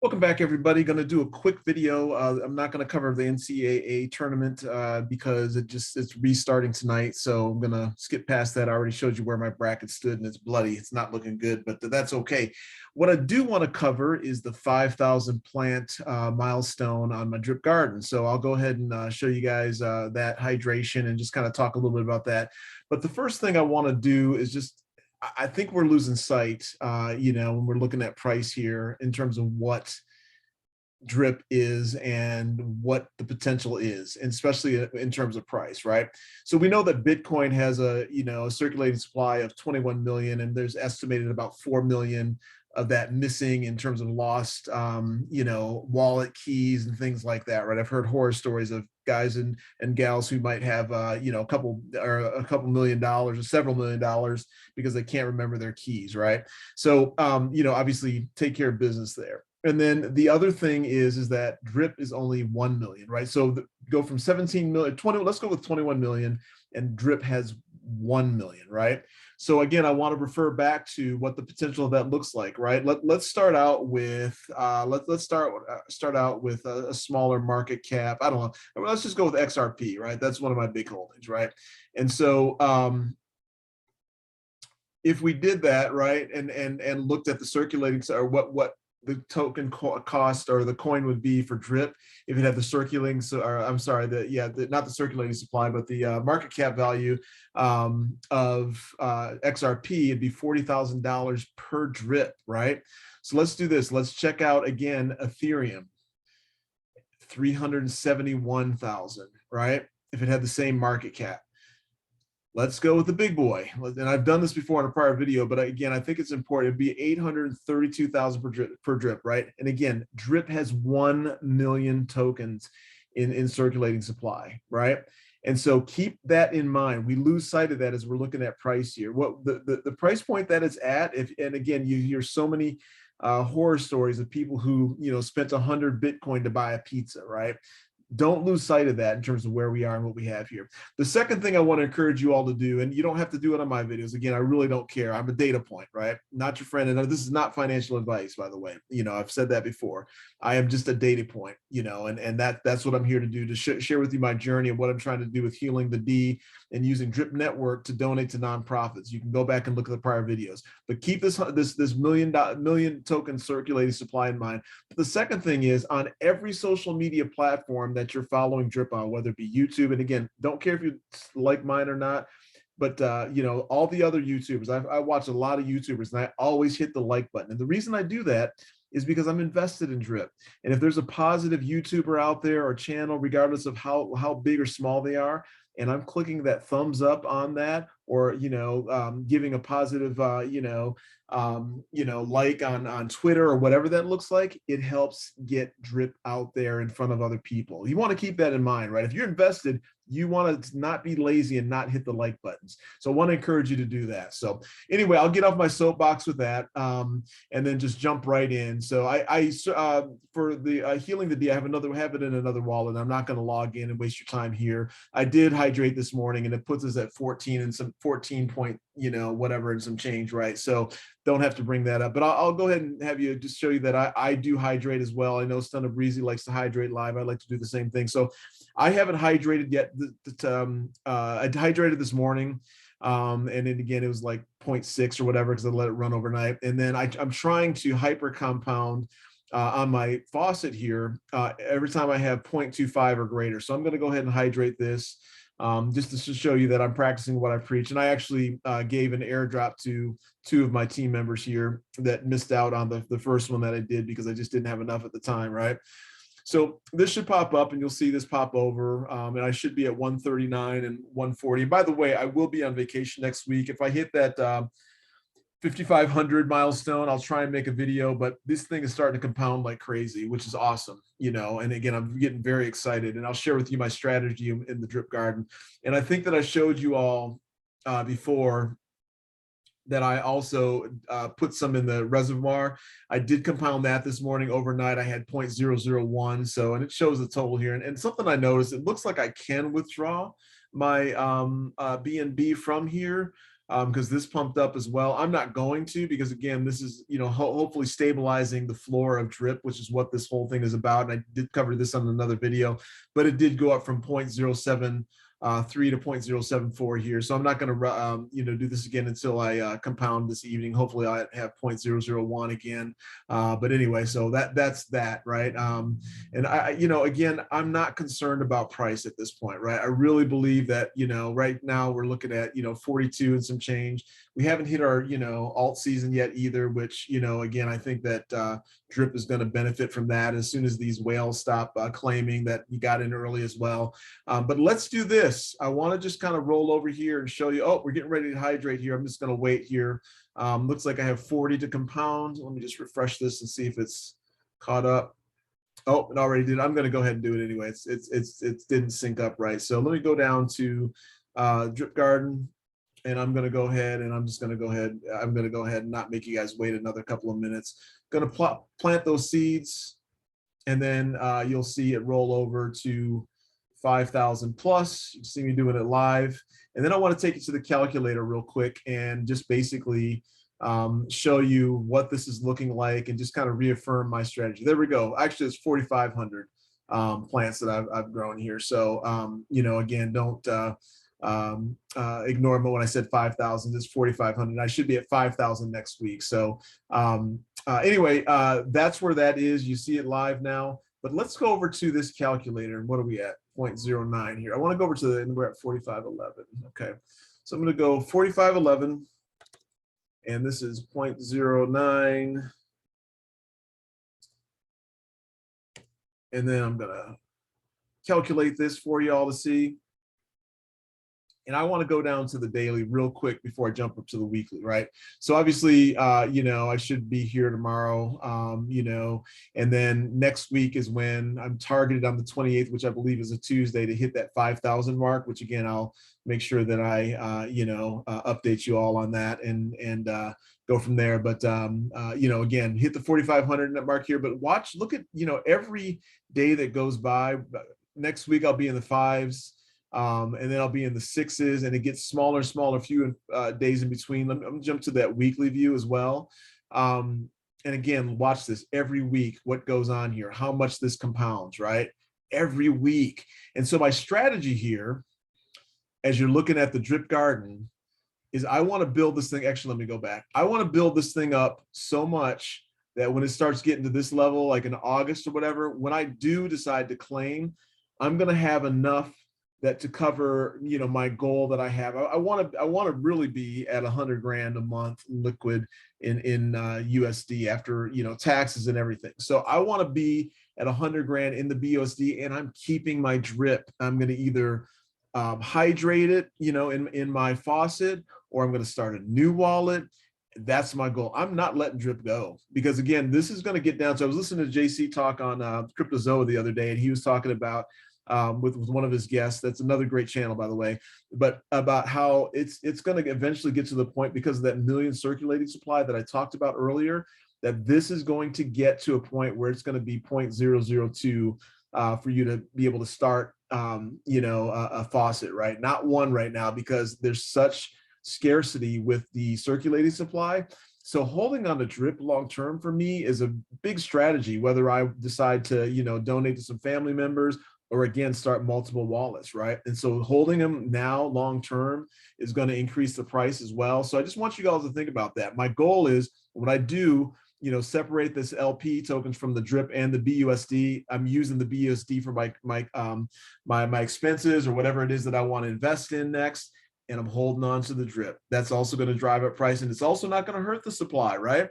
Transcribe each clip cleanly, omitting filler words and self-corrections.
Welcome back, everybody. Going to do a quick video. I'm not going to cover the NCAA tournament because it's restarting tonight. So I'm going to skip past that. I already showed you where my bracket stood and it's bloody. It's not looking good, but that's okay. What I do want to cover is the 5,000 plant milestone on my drip garden. So I'll go ahead and show you guys that hydration and just kind of talk a little bit about that. But the first thing I want to do is I think we're losing sight, when we're looking at price here in terms of what drip is and what the potential is, and especially in terms of price, right? So we know that Bitcoin has a circulating supply of 21 million, and there's estimated about 4 million of that missing in terms of lost, wallet keys and things like that, right? I've heard horror stories of guys and gals who might have, a couple $1,000,000 or several $1,000,000 because they can't remember their keys, right? So, obviously take care of business there. And then the other thing is that drip is only 1 million, right? So go from 17 million, 20, let's go with 21 million, and drip has 1 million, right? So again, I want to refer back to what the potential of that looks like, right? Let's start out with let's start out with a smaller market cap. I don't know. Let's just go with XRP, right? That's one of my big holdings, right? And so if we did that, right, and looked at the circulating, or what the token cost or the coin would be for drip if it had the circulating, not the circulating supply, but the market cap value of XRP, it'd be $40,000 per drip, right? So let's do this. Let's check out again Ethereum, 371,000, right? If it had the same market cap. Let's go with the big boy. And I've done this before in a prior video, but again, I think it's important. It'd be 832,000 per drip, right? And again, drip has 1 million tokens in circulating supply, right? And so keep that in mind. We lose sight of that as we're looking at price here. What the price point that it's at, and again, you hear so many horror stories of people who spent 100 Bitcoin to buy a pizza, right? Don't lose sight of that in terms of where we are and what we have here. The second thing I want to encourage you all to do, and you don't have to do it on my videos. Again, I really don't care. I'm a data point, right? Not your friend. And this is not financial advice, by the way. I've said that before. I am just a data point, and that's what I'm here to do, to share with you my journey and what I'm trying to do with healing the D and using Drip Network to donate to nonprofits. You can go back and look at the prior videos, but keep this million token circulating supply in mind. But the second thing is, on every social media platform that you're following drip on, whether it be YouTube, and again, don't care if you like mine or not, but all the other YouTubers, I watch a lot of YouTubers, and I always hit the like button. And the reason I do that is because I'm invested in drip. And if there's a positive YouTuber out there or channel, regardless of how big or small they are, and I'm clicking that thumbs up on that, or giving a positive like on Twitter or whatever that looks like, it helps get drip out there in front of other people. You want to keep that in mind, right? If you're invested, you want to not be lazy and not hit the like buttons. So I want to encourage you to do that. So anyway, I'll get off my soapbox with that, and then just jump right in. So for the healing the D, I have it in another wallet. I'm not going to log in and waste your time here. I did hydrate this morning, and it puts us at 14 and some 14 point, whatever, and some change, right? So don't have to bring that up, but I'll go ahead and have you just show you that I do hydrate as well. I know Stunna Breezy likes to hydrate live. I like to do the same thing. So I haven't hydrated yet. I hydrated this morning, and then again, it was like 0.6 or whatever, because I let it run overnight. And then I'm trying to hyper compound on my faucet here every time I have 0.25 or greater. So I'm going to go ahead and hydrate this. Just to show you that I'm practicing what I preach. And I actually gave an airdrop to 2 of my team members here that missed out on the first one that I did because I just didn't have enough at the time, right? So this should pop up, and you'll see this pop over, and I should be at 139 and 140. And by the way, I will be on vacation next week. If I hit that 5,500 milestone, I'll try and make a video, but this thing is starting to compound like crazy, which is awesome, and again, I'm getting very excited, and I'll share with you my strategy in the drip garden. And I think that I showed you all before that I also put some in the reservoir. I did compound that this morning overnight. I had 0.001. So, and it shows the total here. And something I noticed, it looks like I can withdraw my BNB from here, because this pumped up as well. I'm not going to, because again, this is, hopefully stabilizing the floor of drip, which is what this whole thing is about. And I did cover this on another video, but it did go up from 0.07 3 to 0.074 here. So I'm not going to, do this again until I compound this evening. Hopefully I have 0.001 again. But anyway, so that's that, right? And again, I'm not concerned about price at this point, right? I really believe that, right now we're looking at, 42 and some change. We haven't hit our, alt season yet either, which, again, I think that drip is going to benefit from that as soon as these whales stop claiming that you got in early as well. But let's do this. I want to just kind of roll over here and show you, we're getting ready to hydrate here. I'm just going to wait here. Looks like I have 40 to compound. Let me just refresh this and see if it's caught up. Oh, it already did. I'm going to go ahead and do it anyway. It didn't sync up right. So let me go down to Drip Garden, and I'm going to go ahead and I'm going to go ahead and not make you guys wait another couple of minutes. Going to plant those seeds, and then you'll see it roll over to 5,000 plus. You see me doing it live. And then I want to take you to the calculator real quick and just basically show you what this is looking like and just kind of reaffirm my strategy. There we go. Actually, it's 4,500 plants that I've grown here. So, again, don't ignore me when I said 5,000. It's 4,500. I should be at 5,000 next week. So anyway, that's where that is. You see it live now. But let's go over to this calculator. And what are we at? 0.09 here. I want to go over to and we're at 4511. Okay. So I'm going to go 4511. And this is 0.09. And then I'm going to calculate this for you all to see. And I want to go down to the daily real quick before I jump up to the weekly, right? So obviously, I should be here tomorrow, and then next week is when I'm targeted on the 28th, which I believe is a Tuesday, to hit that 5,000 mark, which again, I'll make sure that I, update you all on that and go from there. But, again, hit the 4,500 mark here, but look at, every day that goes by. Next week, I'll be in the 5s. And then I'll be in the 6s, and it gets smaller and smaller, few days in between. I'm gonna jump to that weekly view as well. And again, watch this every week, what goes on here, how much this compounds, right? Every week. And so my strategy here, as you're looking at the drip garden, is I want to build this thing. Actually, let me go back. I want to build this thing up so much that when it starts getting to this level, like in August or whatever, when I do decide to claim, I'm going to have enough that to cover, my goal that I have. I want to really be at 100 grand a month liquid in USD after, taxes and everything. So I want to be at 100 grand in the BUSD, and I'm keeping my drip. I'm going to either hydrate it, in my faucet, or I'm going to start a new wallet. That's my goal. I'm not letting drip go, because again, this is going to get down to, I was listening to JC talk on Cryptozoa the other day, and he was talking about with one of his guests. That's another great channel, by the way, but about how it's going to eventually get to the point, because of that million circulating supply that I talked about earlier, that this is going to get to a point where it's going to be 0.002 for you to be able to start, a faucet, right? Not one right now, because there's such scarcity with the circulating supply. So holding on to drip long-term for me is a big strategy, whether I decide to, donate to some family members, or again, start multiple wallets, right? And so holding them now long-term is going to increase the price as well. So I just want you guys to think about that. My goal is, when I do, separate this LP tokens from the drip and the BUSD, I'm using the BUSD for my expenses or whatever it is that I want to invest in next. And I'm holding on to the drip. That's also going to drive up price, and it's also not going to hurt the supply, right?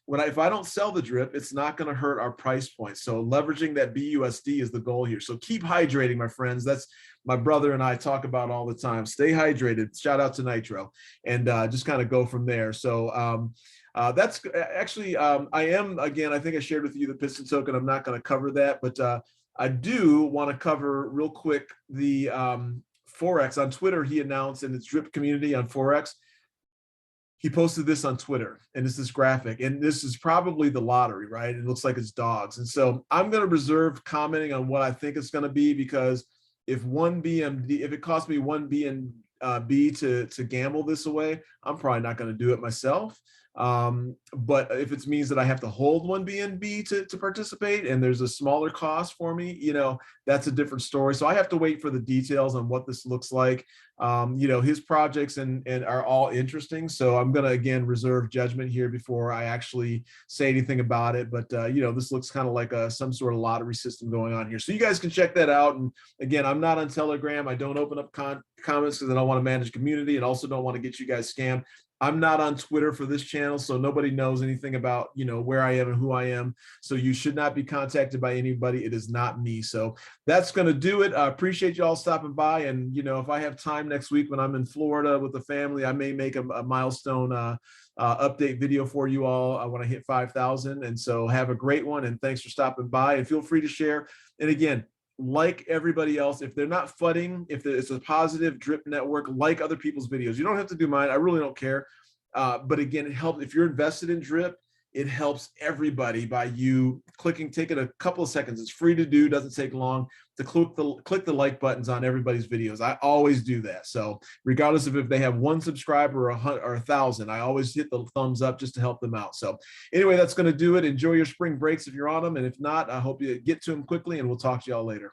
If I don't sell the drip, it's not going to hurt our price point. So leveraging that BUSD is the goal here. So keep hydrating, my friends. That's my brother and I talk about all the time. Stay hydrated. Shout out to Nitro, and just kind of go from there. So that's actually, I am, again, I think I shared with you the piston token. I'm not going to cover that, but I do want to cover real quick the Forex. On Twitter, he announced in his drip community on Forex, he posted this on Twitter, and it's this graphic, and this is probably the lottery, right? It looks like it's dogs. And so I'm going to reserve commenting on what I think it's going to be, because if it costs me 1 be to gamble this away, I'm probably not going to do it myself. But if it means that I have to hold one BNB to participate and there's a smaller cost for me, that's a different story. So I have to wait for the details on what this looks like. His projects and are all interesting. So I'm going to, again, reserve judgment here before I actually say anything about it. But, this looks kind of like some sort of lottery system going on here. So you guys can check that out. And again, I'm not on Telegram. I don't open up comments because I don't want to manage community and also don't want to get you guys scammed. I'm not on Twitter for this channel, so nobody knows anything about, where I am and who I am. So you should not be contacted by anybody. It is not me. So that's going to do it. I appreciate you all stopping by. And, if I have time next week when I'm in Florida with the family, I may make a milestone update video for you all. I want to hit 5,000. And so have a great one. And thanks for stopping by, and feel free to share. And again, like everybody else, if they're not fudding, if it's a positive drip network, like other people's videos. You don't have to do mine. I really don't care. But again, it helps if you're invested in drip. It helps everybody by you taking a couple of seconds. It's free to do, doesn't take long to click the like buttons on everybody's videos. I always do that. So regardless of if they have 1 subscriber or 1,000, I always hit the thumbs up just to help them out. So anyway, that's going to do it. Enjoy your spring breaks if you're on them. And if not, I hope you get to them quickly, and we'll talk to y'all later.